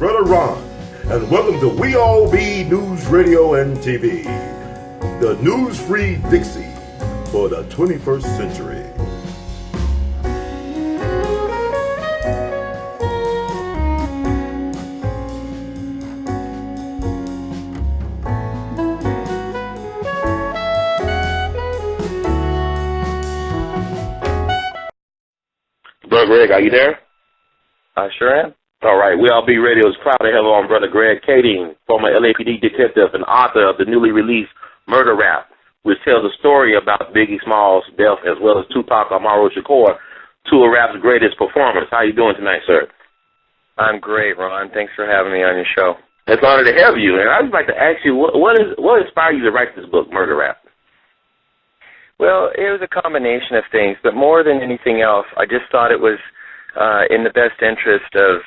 Brother Ron, and welcome to We All Be News Radio and TV, the news-free Dixie for the 21st century. Brother Greg, are you there? I sure am. All right. We All Be Radio is proud to have on Brother Greg Kading, former LAPD detective and author of the newly released Murder Rap, which tells a story about Biggie Smalls' death as well as Tupac Amaru Shakur, two of rap's greatest performers. How you doing tonight, sir? I'm great, Ron. Thanks for having me on your show. It's an honor to have you. And I'd like to ask you, what inspired you to write this book, Murder Rap? Well, it was a combination of things, but more than anything else, I just thought it was in the best interest of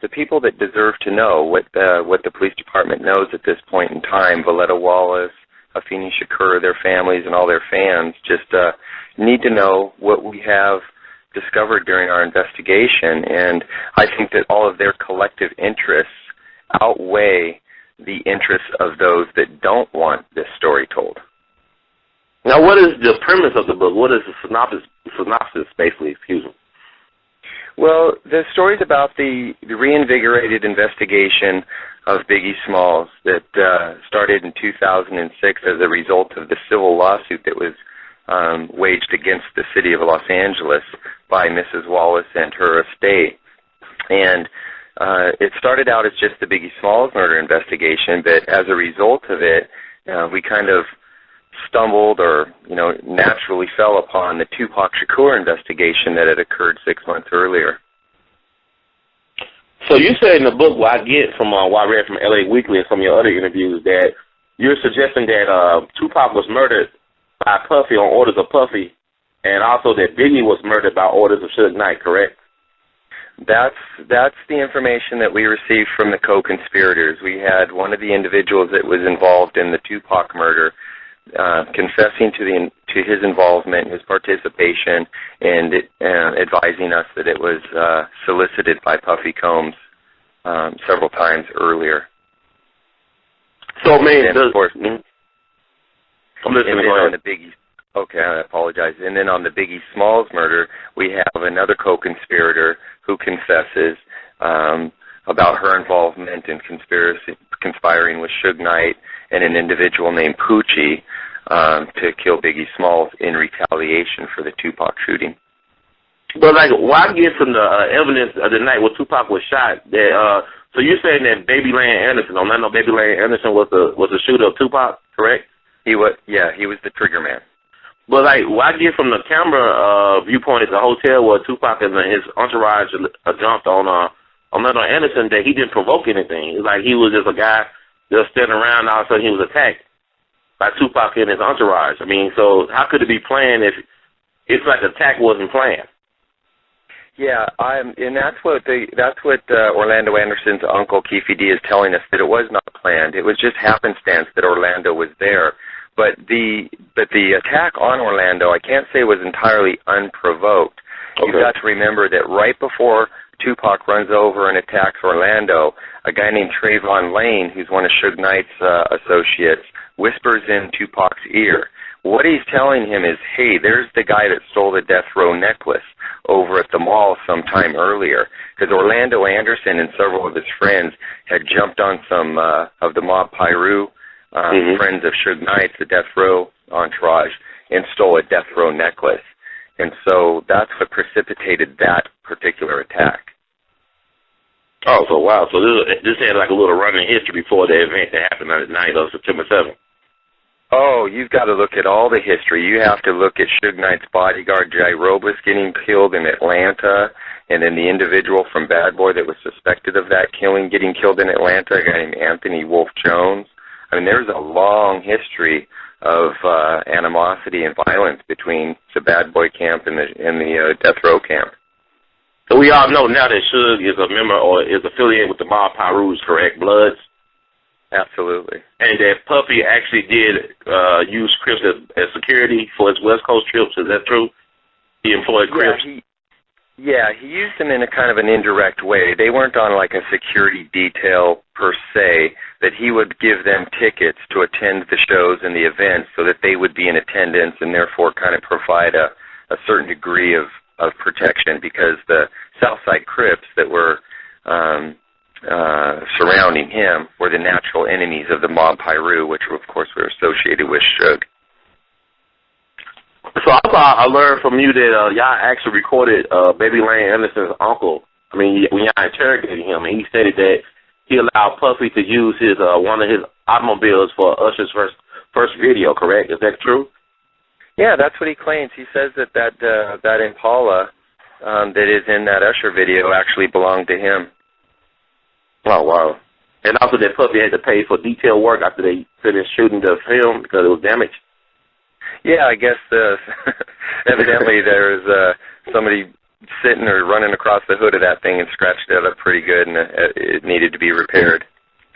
the people that deserve to know what the police department knows at this point in time. Valletta Wallace, Afeni Shakur, their families, and all their fans just need to know what we have discovered during our investigation, and I think that all of their collective interests outweigh the interests of those that don't want this story told. Now, what is the premise of the book? What is the synopsis basically, excuse me? Well, the story's about the reinvigorated investigation of Biggie Smalls that started in 2006 as a result of the civil lawsuit that was waged against the city of Los Angeles by Mrs. Wallace and her estate. And it started out as just the Biggie Smalls murder investigation, but as a result of it, we kind of stumbled or, naturally fell upon the Tupac Shakur investigation that had occurred 6 months earlier. So you said in the book, what I get from what I read from LA Weekly and some of your other interviews, that you're suggesting that Tupac was murdered by Puffy on orders of Puffy, and also that Biggie was murdered by orders of Suge Knight, correct? That's the information that we received from the co-conspirators. We had one of the individuals that was involved in the Tupac murder confessing to his involvement, his participation, and advising us that it was solicited by Puffy Combs several times earlier. So, man, of course, I'm listening on the Biggie. Okay, I apologize. And then on the Biggie Smalls murder, we have another co-conspirator who confesses about her involvement in conspiring with Suge Knight and an individual named Poochie to kill Biggie Smalls in retaliation for the Tupac shooting. But what I get from the evidence of the night when Tupac was shot, that so you're saying that Baby Lane Anderson, I know Baby Lane Anderson was the shooter of Tupac, correct? He was the trigger man. But what I get from the camera viewpoint at the hotel where Tupac and his entourage jumped on Anderson, that he didn't provoke anything. It's like he was just a guy just standing around, and all of a sudden he was attacked by Tupac and his entourage. I mean, so how could it be planned if it's like the attack wasn't planned? Yeah, and that's what Orlando Anderson's uncle Keefe D is telling us, that it was not planned. It was just happenstance that Orlando was there. But the attack on Orlando, I can't say was entirely unprovoked. Okay. You've got to remember that right before Tupac runs over and attacks Orlando, a guy named Trayvon Lane, who's one of Suge Knight's associates, whispers in Tupac's ear. What he's telling him is, hey, there's the guy that stole the death row necklace over at the mall sometime earlier. Because Orlando Anderson and several of his friends had jumped on some of the Mob Piru friends of Suge Knight's, the death row entourage, and stole a death row necklace. And so that's what precipitated that particular attack. Oh, so wow. So this had like a little running history before the event that happened on the night of September 7th. Oh, you've got to look at all the history. You have to look at Suge Knight's bodyguard, Jai Robus, getting killed in Atlanta, and then the individual from Bad Boy that was suspected of that killing getting killed in Atlanta, a guy named Anthony Wolf Jones. I mean, there's a long history of animosity and violence between the Bad Boy camp and the death row camp. So we all know now that Suge is a member or is affiliated with the Mob Pirus, correct? Bloods? Absolutely. And that Puffy actually did use Crips as security for his West Coast trips. Is that true? He employed Crips? Yeah, he used them in a kind of an indirect way. They weren't on like a security detail per se, that he would give them tickets to attend the shows and the events so that they would be in attendance and therefore kind of provide a certain degree of protection, because the Southside Crips that were surrounding him were the natural enemies of the Mob Piru, which of course were associated with Suge. So I learned from you that y'all actually recorded Baby Lane Anderson's uncle. I mean, when y'all interrogated him, and he stated that he allowed Puffy to use his one of his automobiles for Usher's first video. Correct? Is that true? Yeah, that's what he claims. He says that Impala that is in that Usher video actually belonged to him. Oh wow! And also that Puffy had to pay for detailed work after they finished shooting the film because it was damaged. Yeah, I guess evidently there's somebody sitting or running across the hood of that thing and scratched it up pretty good, and it needed to be repaired.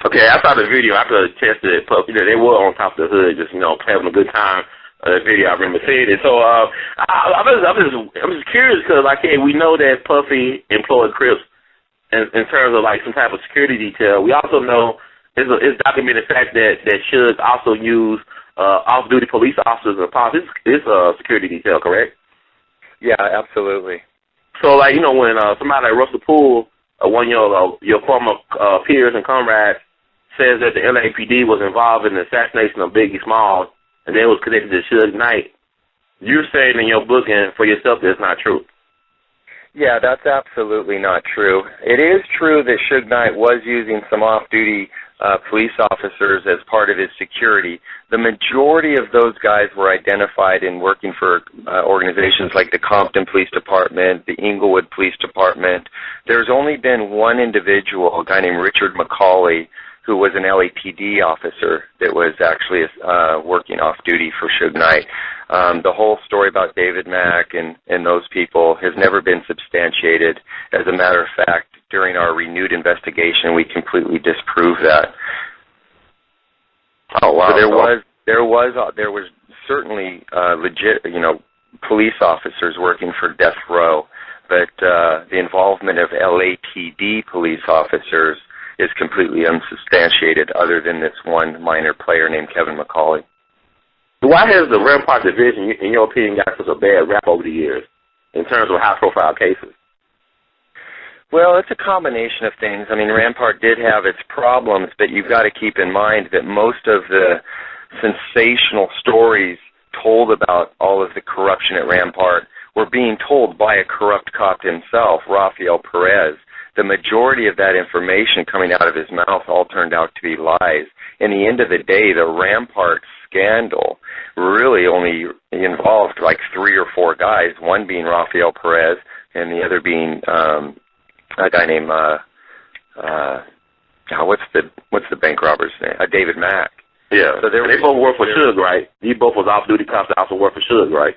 Okay, I saw the video after I tested it. They were on top of the hood, just having a good time. The video, I remember seeing it. So I'm just curious because we know that Puffy employed Crips in terms of like some type of security detail. We also know it's documented fact that Suge also used off-duty police officers and police. It's a security detail, correct? Yeah, absolutely. So, when somebody like Russell Poole, one of your former peers and comrades, says that the LAPD was involved in the assassination of Biggie Smalls and then was connected to Suge Knight, you're saying in your book and for yourself that's not true. Yeah, that's absolutely not true. It is true that Suge Knight was using some off-duty police officers as part of his security. The majority of those guys were identified in working for organizations like the Compton Police Department, the Inglewood Police Department. There's only been one individual, a guy named Richard McCauley, who was an LAPD officer that was actually working off-duty for Suge Knight. The whole story about David Mack and those people has never been substantiated. As a matter of fact, during our renewed investigation, we completely disproved that. Oh wow! So there was certainly legit, police officers working for Death Row, but the involvement of LAPD police officers is completely unsubstantiated, other than this one minor player named Kevin McCauley. Why has the Rampart Division, in your opinion, got such a bad rap over the years in terms of high-profile cases? Well, it's a combination of things. I mean, Rampart did have its problems, but you've got to keep in mind that most of the sensational stories told about all of the corruption at Rampart were being told by a corrupt cop himself, Rafael Perez. The majority of that information coming out of his mouth all turned out to be lies. In the end of the day, the Rampart scandal really only involved like 3 or 4 guys, one being Rafael Perez and the other being a guy named what's the bank robber's name? David Mack. Yeah. So they both work for Suge, right? You both was off-duty cops that also work for Suge, right?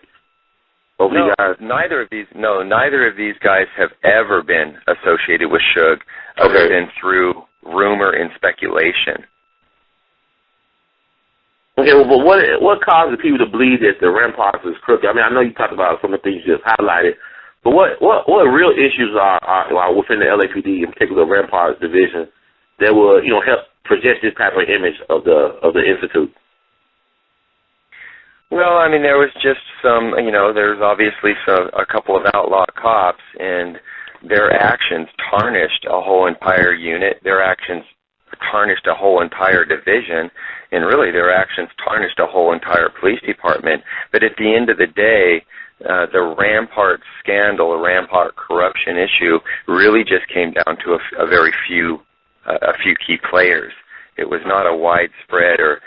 Both of you guys? Neither of these guys have ever been associated with Suge, other than through rumor and speculation. Okay, well, but what causes people to believe that the Ramparts is crooked? I mean, I know you talked about some of the things you just highlighted, but what real issues are within the LAPD, in particular the Ramparts division, that will help project this type of image of the institute? Well, I mean, there was just some, there's obviously a couple of outlaw cops, and their actions tarnished a whole entire unit. Their actions tarnished a whole entire division, and really their actions tarnished a whole entire police department. But at the end of the day, the Rampart scandal, the Rampart corruption issue really just came down to a very few key players. It was not a widespread or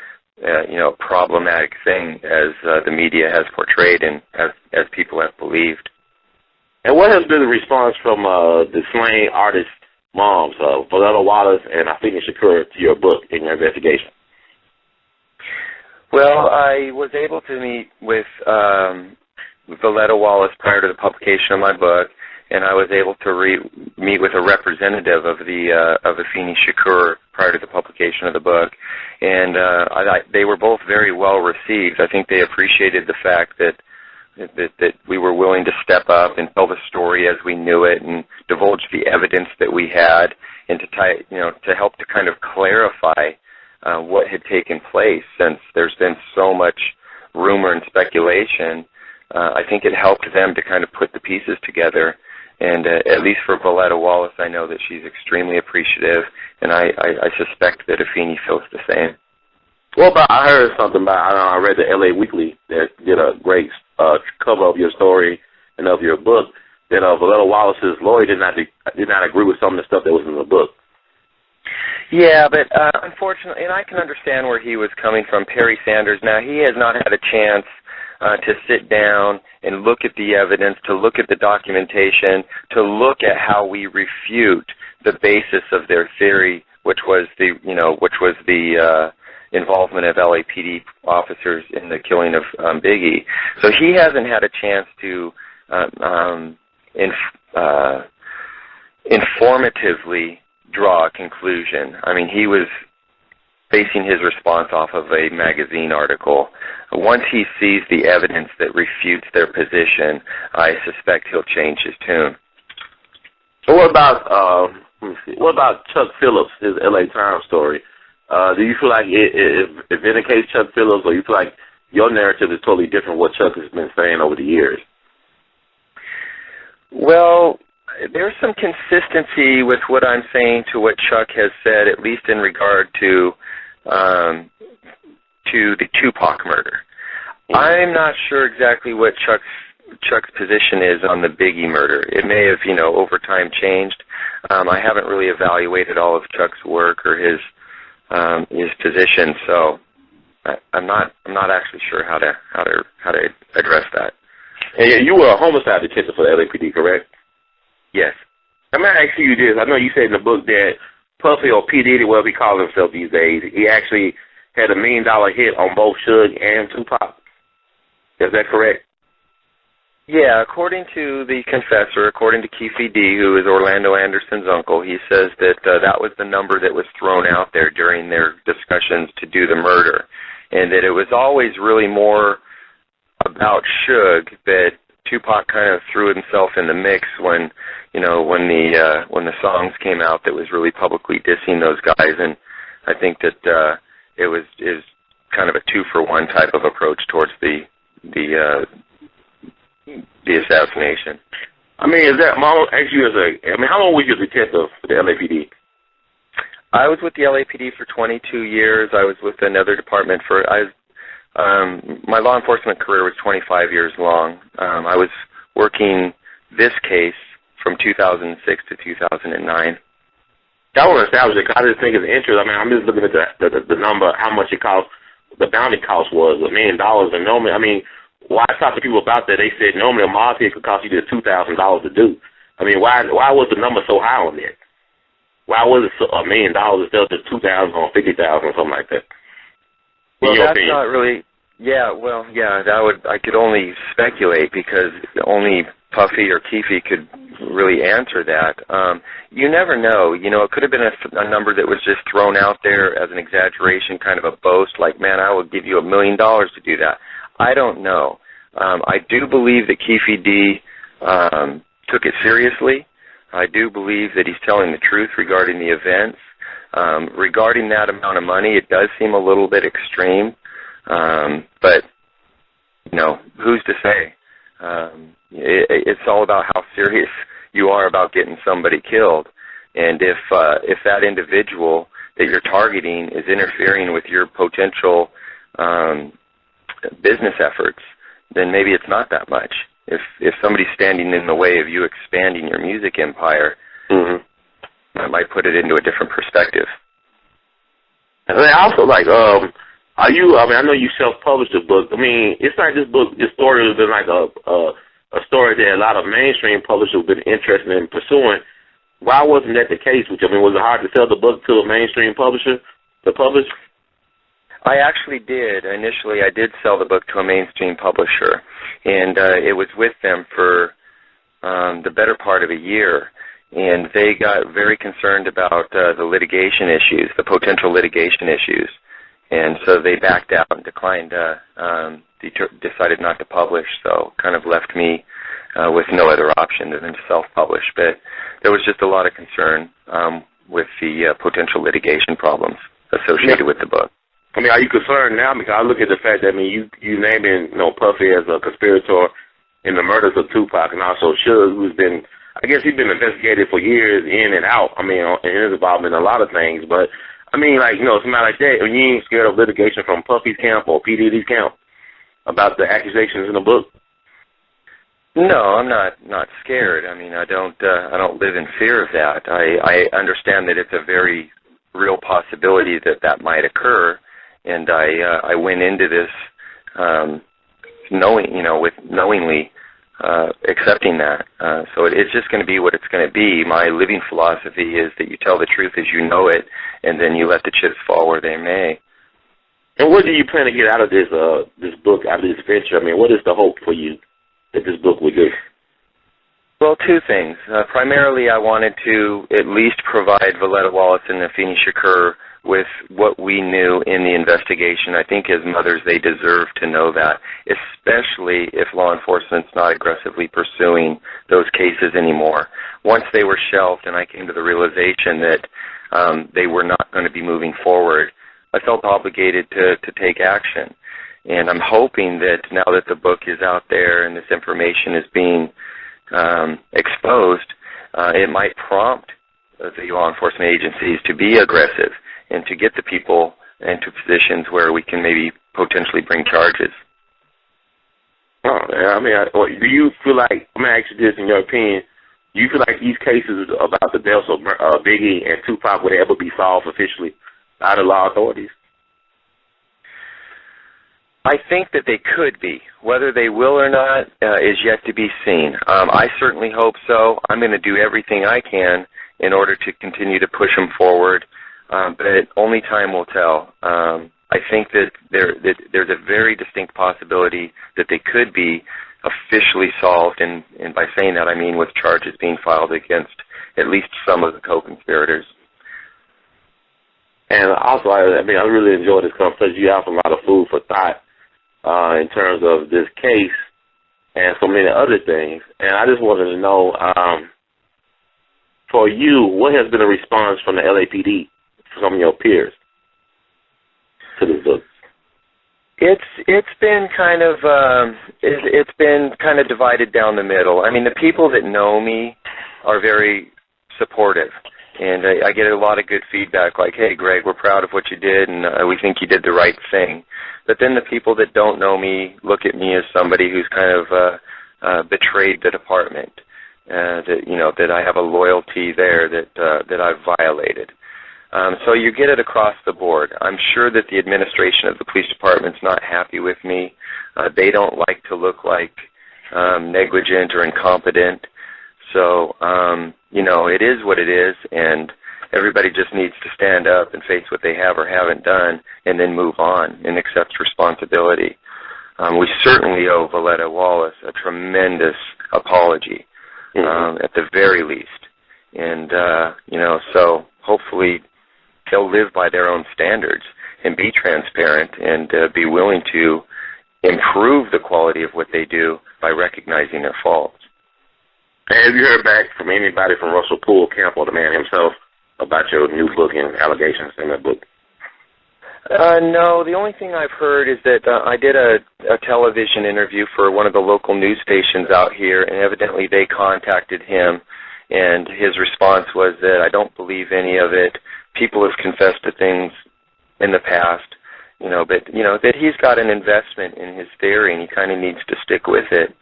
problematic thing as the media has portrayed and as people have believed. And what has been the response from the slain artist moms, Valetta Wallace and Afeni Shakur, to your book in your investigation? Well, I was able to meet with Valetta Wallace prior to the publication of my book, and I was able to meet with a representative of Afeni Shakur prior to the publication of the book, and they were both very well received. I think they appreciated the fact that that we were willing to step up and tell the story as we knew it and divulge the evidence that we had, and to help to kind of clarify what had taken place, since there's been so much rumor and speculation. I think it helped them to kind of put the pieces together. And at least for Voletta Wallace, I know that she's extremely appreciative, and I suspect that Afeni feels the same. Well, but I heard something about, I read the L.A. Weekly that did a great cover of your story and of your book, that Voletta Wallace's lawyer did not agree with some of the stuff that was in the book. Yeah, but unfortunately, and I can understand where he was coming from, Perry Sanders. Now, he has not had a chance to sit down and look at the evidence, to look at the documentation, to look at how we refute the basis of their theory, which was the involvement of LAPD officers in the killing of Biggie. So he hasn't had a chance to informatively draw a conclusion. I mean, he was basing his response off of a magazine article. Once he sees the evidence that refutes their position, I suspect he'll change his tune. So what about Chuck Phillips, his L.A. Times story? Do you feel like it vindicates Chuck Phillips, or you feel like your narrative is totally different from what Chuck has been saying over the years? Well, there's some consistency with what I'm saying to what Chuck has said, at least in regard to the Tupac murder. I'm not sure exactly what Chuck's position is on the Biggie murder. It may have, over time changed. I haven't really evaluated all of Chuck's work or his position, so I'm not actually sure how to address that. And you were a homicide detective for the LAPD, correct? Yes. I'm going to ask you this. I know you said in the book that Puffy, or P. Diddy, whatever he calls himself these days, he actually had $1 million hit on both Suge and Tupac. Is that correct? Yeah, according to the confessor, according to Keefe D., who is Orlando Anderson's uncle, he says that that was the number that was thrown out there during their discussions to do the murder, and that it was always really more about Suge, that Tupac kind of threw himself in the mix when the songs came out that was really publicly dissing those guys, and I think that it was kind of a 2-for-1 type of approach towards the assassination. I mean, how long were you a detective for the LAPD? I was with the LAPD for 22 years. I was with another department my law enforcement career was 25 years long. I was working this case from 2006 to 2009. I want to establish it because I just think it's interesting. I mean, I'm just looking at the number, how much it cost, the bounty cost was $1 million. And normally, I mean, when I talked to people about that, they said normally a mob hit could cost you just $2,000 to do. I mean, why was the number so high on that? Why was it $1 million instead of just $2,000 or $50,000 or something like that? Well, that's not really. Yeah, well, yeah, I could only speculate because only Puffy or Keefe could really answer that. You never know. It could have been a number that was just thrown out there as an exaggeration, kind of a boast, like, man, I will give you $1 million to do that. I don't know. I do believe that Keefe D. took it seriously. I do believe that he's telling the truth regarding the events. Regarding that amount of money, it does seem a little bit extreme. But, who's to say? It's all about how serious you are about getting somebody killed. And if that individual that you're targeting is interfering with your potential business efforts, then maybe it's not that much. If somebody's standing in the way of you expanding your music empire, that might put it into a different perspective. And I also I know you self-published a book. I mean, it's like this story has been like a story that a lot of mainstream publishers have been interested in pursuing. Why wasn't that the case? Was it hard to sell the book to a mainstream publisher to publish? I actually did. Initially, I did sell the book to a mainstream publisher, and it was with them for the better part of a year. And they got very concerned about the litigation issues, the potential litigation issues. And so they backed out and declined decided not to publish, so kind of left me with no other option than to self-publish. But there was just a lot of concern with the potential litigation problems associated with the book. I mean, are you concerned now? Because I look at the fact that, I mean, you naming, Puffy as a conspirator in the murders of Tupac, and also Suge, who's been, I guess he's been investigated for years in and out. I mean, and his involvement in a lot of things. But, I mean, like, somebody like that, you ain't scared of litigation from Puffy's camp or P. Diddy's camp about the accusations in the book? No, I'm not scared. I mean, I don't live in fear of that. I understand that it's a very real possibility that might occur, and I went into this knowingly accepting that. So it's just going to be what it's going to be. My living philosophy is that you tell the truth as you know it, and then you let the chips fall where they may. And what do you plan to get out of this book, out of this venture? I mean, what is the hope for you that this book will do? Well, two things. Primarily, I wanted to at least provide Valletta Wallace and Afeni Shakur with what we knew in the investigation. I think as mothers, they deserve to know that, especially if law enforcement's not aggressively pursuing those cases anymore. Once they were shelved and I came to the realization that they were not going to be moving forward, I felt obligated to take action. And I'm hoping that now that the book is out there and this information is being exposed, it might prompt the law enforcement agencies to be aggressive and to get the people into positions where we can maybe potentially bring charges. Oh, yeah, I mean, do you feel like, I'm going to ask you this in your opinion, do you feel like these cases about the deaths of Biggie and Tupac would ever be solved officially by the law authorities? I think that they could be. Whether they will or not is yet to be seen. I certainly hope so. I'm going to do everything I can in order to continue to push them forward, but only time will tell. I think that there's a very distinct possibility that they could be officially solved, and by saying that I mean with charges being filed against at least some of the co-conspirators. And also, I really enjoyed this conversation. You have a lot of food for thought in terms of this case and so many other things. And I just wanted to know, for you, what has been the response from the LAPD, from your peers, to this book? It's been kind of divided down the middle. I mean, the people that know me are very supportive, and I get a lot of good feedback, like, "Hey, Greg, we're proud of what you did, and we think you did the right thing." But then the people that don't know me look at me as somebody who's kind of betrayed the department, that I have a loyalty there that I've violated. So you get it across the board. I'm sure that the administration of the police department's not happy with me. They don't like to look like negligent or incompetent. So, it is what it is, and everybody just needs to stand up and face what they have or haven't done and then move on and accept responsibility. We certainly owe Valletta Wallace a tremendous apology, at the very least. And, so hopefully they'll live by their own standards and be transparent and be willing to improve the quality of what they do by recognizing their faults. And have you heard back from anybody from Russell Poole camp or the man himself about your new book and allegations in that book? No, the only thing I've heard is that I did a television interview for one of the local news stations out here, and evidently they contacted him, and his response was that I don't believe any of it. People have confessed to things in the past, but that he's got an investment in his theory, and he kind of needs to stick with it.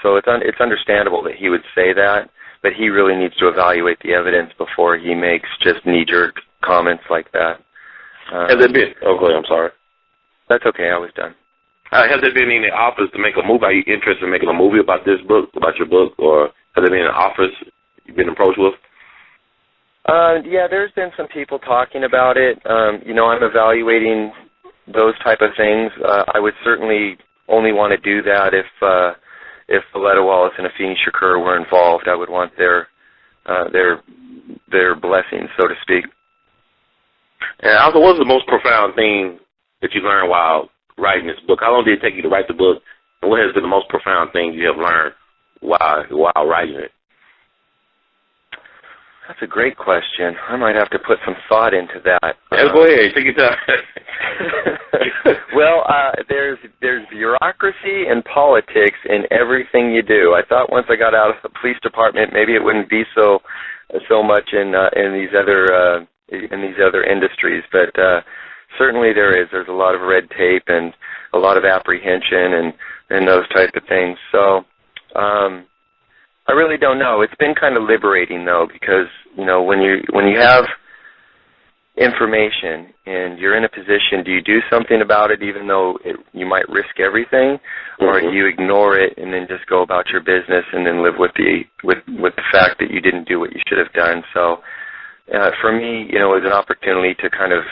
So it's understandable that he would say that, but he really needs to evaluate the evidence before he makes just knee-jerk comments like that. Has there been? Okay, I'm sorry. That's okay. I was done. Has there been any offers to make a movie? Are you interested in making a movie about this book, about your book, or has there been an offers you've been approached with? Yeah, there's been some people talking about it. I'm evaluating those type of things. I would certainly only want to do that if Valletta Wallace and Afeni Shakur were involved. I would want their blessings, so to speak. And also, what's the most profound thing that you learned while writing this book? How long did it take you to write the book? And what has been the most profound thing you have learned while writing it? That's a great question. I might have to put some thought into that. Yeah, go ahead. Take your time. Well, there's bureaucracy and politics in everything you do. I thought once I got out of the police department, maybe it wouldn't be so much in these other industries, but certainly there is. There's a lot of red tape and a lot of apprehension and those type of things. So I really don't know. It's been kind of liberating though, because when you have information and you're in a position, do you do something about it even though you might risk everything, or do you ignore it and then just go about your business and then live with the fact that you didn't do what you should have done? So for me, it was an opportunity to kind of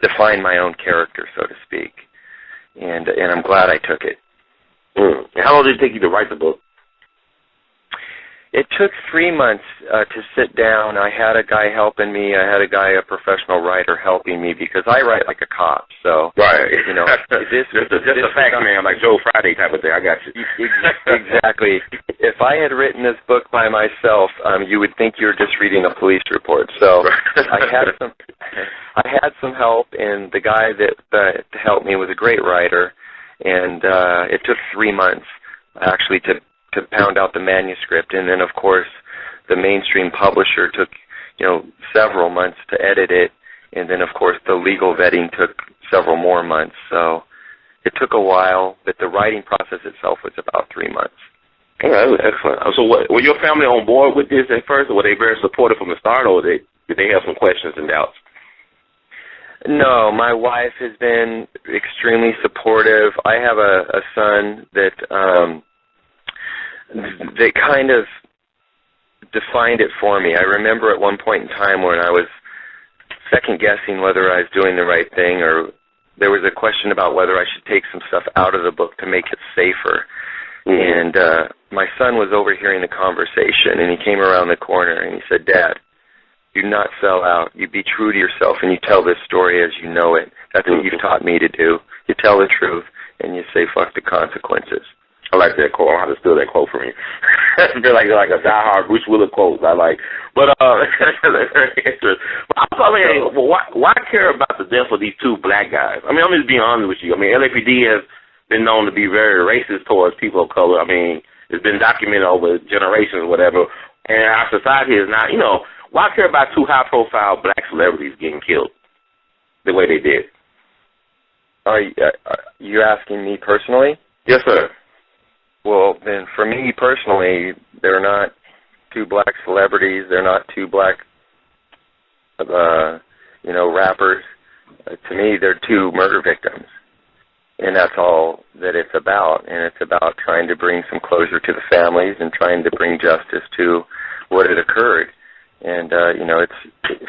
define my own character, so to speak, and I'm glad I took it. And how long did it take you to write the book? It took 3 months to sit down. I had a guy helping me. I had a professional writer helping me, because I write like a cop. So right, just a fact man, like Joe Friday type of thing. I got you. Exactly. If I had written this book by myself, you would think you were just reading a police report. So I had some help, and the guy that helped me was a great writer. And it took 3 months actually to pound out the manuscript, and then of course the mainstream publisher took several months to edit it, and then of course the legal vetting took several more months. So it took a while, but the writing process itself was about 3 months. Yeah, that was excellent. So were your family on board with this at first, or were they very supportive from the start, or did they have some questions and doubts? No, my wife has been extremely supportive. I have a son that kind of defined it for me. I remember at one point in time when I was second-guessing whether I was doing the right thing, or there was a question about whether I should take some stuff out of the book to make it safer. And my son was overhearing the conversation, and he came around the corner, and he said, "Dad, do not sell out. You be true to yourself, and you tell this story as you know it. That's what you've taught me to do. You tell the truth, and you say fuck the consequences." I like that quote. I have to steal that quote from you. I feel like a diehard Bruce Willis quote I like. But that's very interesting. I mean, why care about the death of these two black guys? I mean, I'm just being honest with you. I mean, LAPD has been known to be very racist towards people of color. I mean, it's been documented over generations or whatever. And our society is not, why care about two high-profile black celebrities getting killed the way they did? Are you asking me personally? Yes, sir. Well, then for me personally, they're not two black celebrities. They're not two black, rappers. To me, they're two murder victims. And that's all that it's about. And it's about trying to bring some closure to the families and trying to bring justice to what had occurred. And, it's,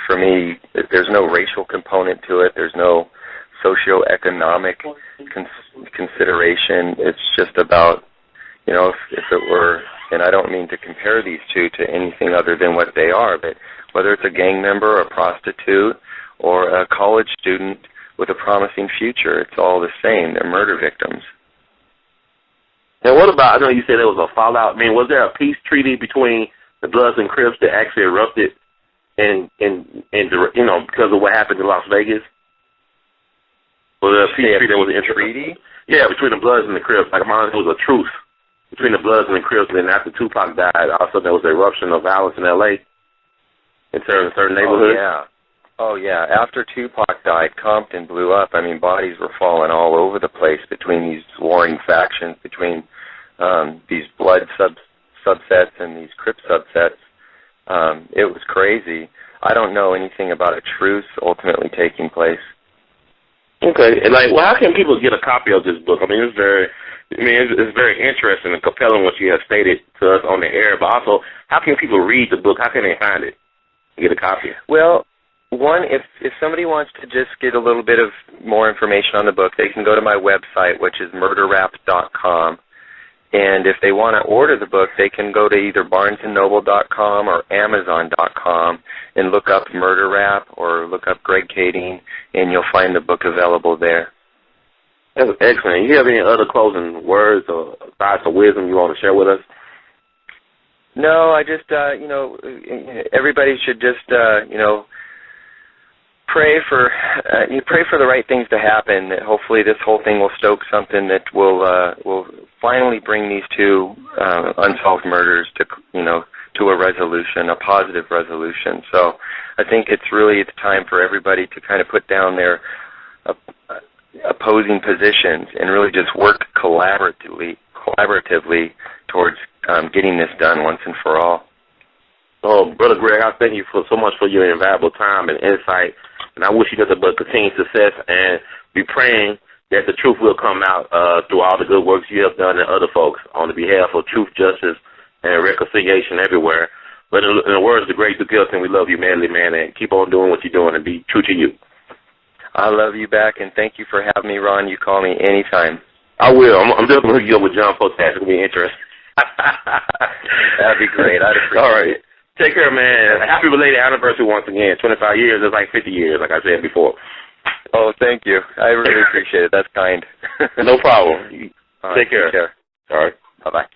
for me, there's no racial component to it. There's no socioeconomic consideration. It's just about, if it were, and I don't mean to compare these two to anything other than what they are, but whether it's a gang member, a prostitute, or a college student with a promising future, it's all the same. They're murder victims. And what about, I know you said there was a fallout. I mean, was there a peace treaty between the Bloods and Crips that actually erupted and because of what happened in Las Vegas? Was there a peace treaty that was an treaty? Yeah, between the Bloods and the Crips. Like, it was a truce between the Bloods and the Crips, and then after Tupac died, also there was an eruption of violence in L.A. in certain neighborhoods. Oh, yeah. After Tupac died, Compton blew up. I mean, bodies were falling all over the place between these warring factions, between these Blood subsets and these Crip subsets. It was crazy. I don't know anything about a truce ultimately taking place. Okay. And how can people get a copy of this book? I mean, it's very interesting and compelling what you have stated to us on the air, but also, how can people read the book? How can they find it and get a copy? Well, one, if somebody wants to just get a little bit of more information on the book, they can go to my website, which is murderrap.com, And if they want to order the book, they can go to either barnesandnoble.com or amazon.com and look up Murder Rap or look up Greg Kading, and you'll find the book available there. That's excellent. You have any other closing words or thoughts or wisdom you want to share with us? No, I just, everybody should just, pray for the right things to happen. That hopefully this whole thing will stoke something that will finally bring these two unsolved murders to a resolution, a positive resolution. So I think it's time for everybody to kind of put down their opposing positions and really just work collaboratively towards getting this done once and for all. Oh, Brother Greg, I thank you so much for your invaluable time and insight, and I wish you nothing but continued success, and be praying that the truth will come out through all the good works you have done and other folks on the behalf of truth, justice, and reconciliation everywhere. But in the words of the great Duke Ellington, we love you madly, man, and keep on doing what you're doing and be true to you. I love you back, and thank you for having me, Ron. You call me anytime. I will. I'm definitely going to hook you up with John Potash. It's going to be interesting. That'd be great. I'd appreciate All right. it. Take care, man. Happy belated anniversary once again. 25 years is like 50 years, like I said before. Oh, thank you. I really appreciate it. That's kind. No problem. Take care. Take care. All right. Bye-bye.